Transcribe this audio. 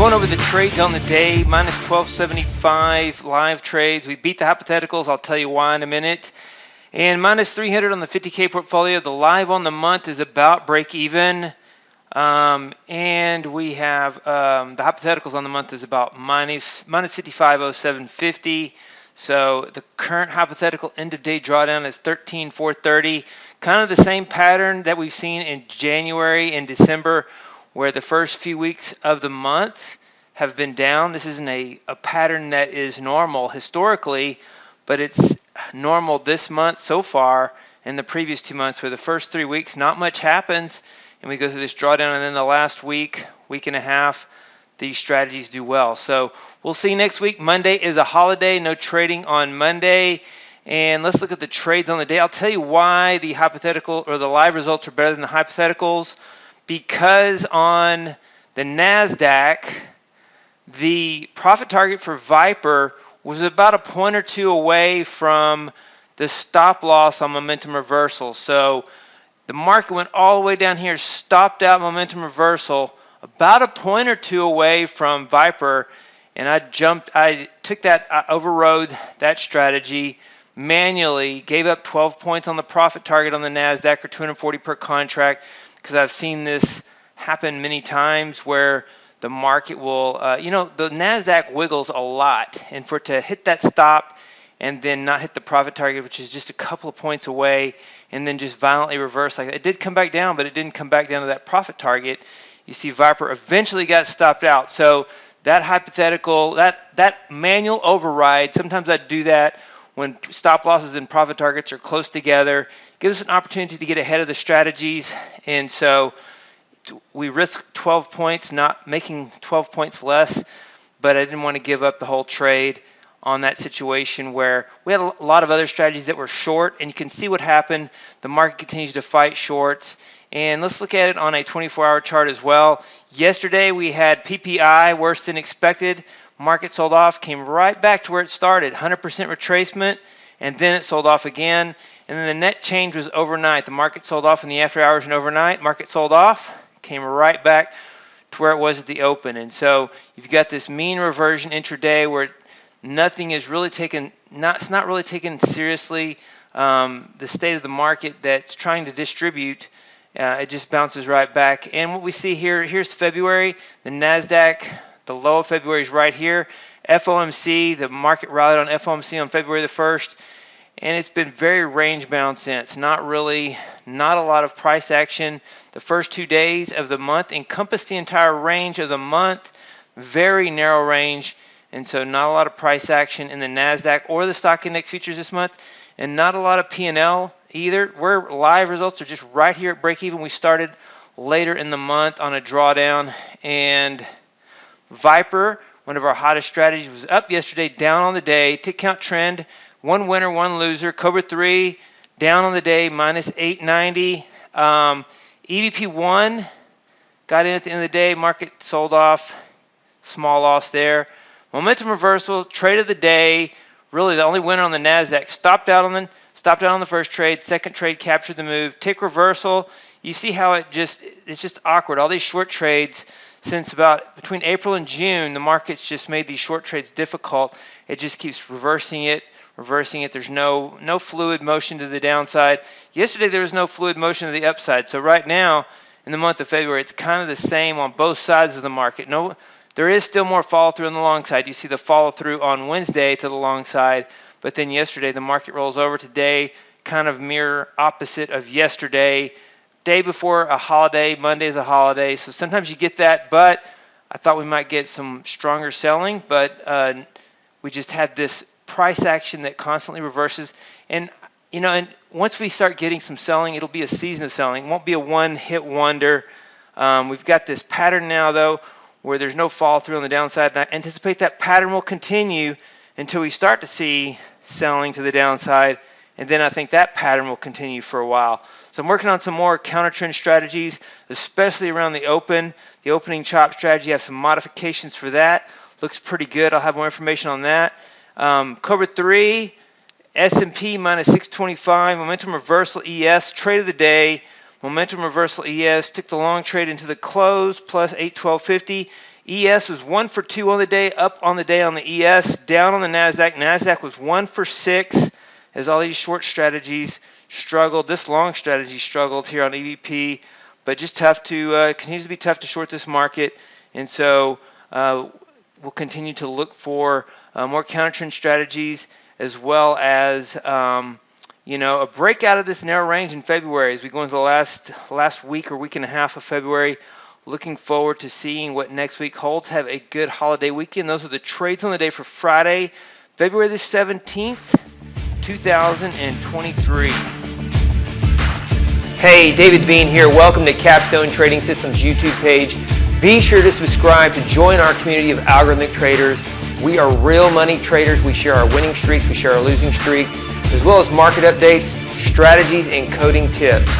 Going over the trades on the day, minus 1275 live trades. We beat the hypotheticals. I'll tell you why in a minute. And minus 300 on the 50K portfolio. The live on the month is about break even. And we have the hypotheticals on the month is about minus 550750. So the current hypothetical end of day drawdown is 13,430. Kind of the same pattern that we've seen in January and December, where the first few weeks of the month have been down. This isn't a pattern that is normal historically, but it's normal this month so far and the previous 2 months, where the first 3 weeks not much happens and we go through this drawdown, and then the last week and a half, these strategies do well. So we'll see next week. Monday is a holiday, no trading on Monday. And let's look at the trades on the day. I'll tell you why the hypothetical or the live results are better than the hypotheticals. Because on the NASDAQ, the profit target for Viper was about a point or two away from the stop loss on momentum reversal. So the market went all the way down here, stopped out momentum reversal, about a point or two away from Viper, and I took that, I overrode that strategy manually, gave up 12 points on the profit target on the NASDAQ, or 240 per contract, because I've seen this happen many times where the market will, the NASDAQ wiggles a lot, and for it to hit that stop and then not hit the profit target, which is just a couple of points away, and then just violently reverse like that. It did come back down, but it didn't come back down to that profit target. You see Viper eventually got stopped out. So that hypothetical, that manual override, sometimes I do that when stop losses and profit targets are close together. Gives us an opportunity to get ahead of the strategies, and so we risk 12 points, not making 12 points less, but I didn't want to give up the whole trade on that situation where we had a lot of other strategies that were short, and you can see what happened. The market continues to fight shorts, and let's look at it on a 24-hour chart as well. Yesterday we had PPI worse than expected. Market sold off, came right back to where it started, 100% retracement, and then it sold off again. And then the net change was overnight. The market sold off in the after hours and overnight. Market sold off, came right back to where it was at the open. And so you've got this mean reversion intraday where nothing is really taken, it's not really taken seriously. The state of the market that's trying to distribute, it just bounces right back. And what we see here, here's February, the NASDAQ, the low of February is right here. FOMC, the market rallied on FOMC on February the 1st. And it's been very range bound since. Not a lot of price action. The first 2 days of the month encompassed the entire range of the month, very narrow range, and so not a lot of price action in the NASDAQ or the stock index futures this month, and not a lot of P&L either. Where live results are just right here at break even. We started later in the month on a drawdown, and Viper, one of our hottest strategies, was up yesterday, down on the day. Tick count trend, one winner, one loser. Cobra 3 down on the day, minus 890. EVP1 got in at the end of the day. Market sold off, small loss there. Momentum reversal, trade of the day. Really the only winner on the NASDAQ. Stopped out on the first trade. Second trade captured the move. Tick reversal. You see how it's just awkward. All these short trades since about between April and June, the market's just made these short trades difficult. It just keeps reversing it. There's no fluid motion to the downside. Yesterday there was no fluid motion to the upside. So right now in the month of February, it's kind of the same on both sides of the market. There is still more follow through on the long side. You see the follow through on Wednesday to the long side, but then yesterday the market rolls over. Today, kind of mirror opposite of yesterday. Day before a holiday, Monday is a holiday, so sometimes you get that, but I thought we might get some stronger selling, but we just had this price action that constantly reverses. And once we start getting some selling, it'll be a season of selling. It won't be a one-hit wonder. We've got this pattern now, though, where there's no fall through on the downside, and I anticipate that pattern will continue until we start to see selling to the downside, and then I think that pattern will continue for a while. So I'm working on some more counter trend strategies, especially around the opening chop strategy. I have some modifications for that. Looks pretty good. I'll have more information on that. Cobra 3, S&P minus 625, momentum reversal ES, trade of the day. Momentum reversal ES took the long trade into the close, plus 812.50. ES was 1 for 2 on the day, up on the day on the ES, down on the NASDAQ. NASDAQ was 1 for 6 as all these short strategies struggled. This long strategy struggled here on EVP, but just tough to, continues to be tough to short this market. And so we'll continue to look for more counter trend strategies, as well as a breakout of this narrow range in February as we go into the last week or week and a half of February. Looking forward to seeing what next week holds. Have a good holiday weekend. Those are the trades on the day for Friday, February the 17th, 2023. Hey, David Bean here. Welcome to Capstone Trading Systems YouTube page. Be sure to subscribe to join our community of algorithmic traders. We are real money traders. We share our winning streaks, we share our losing streaks, as well as market updates, strategies, and coding tips.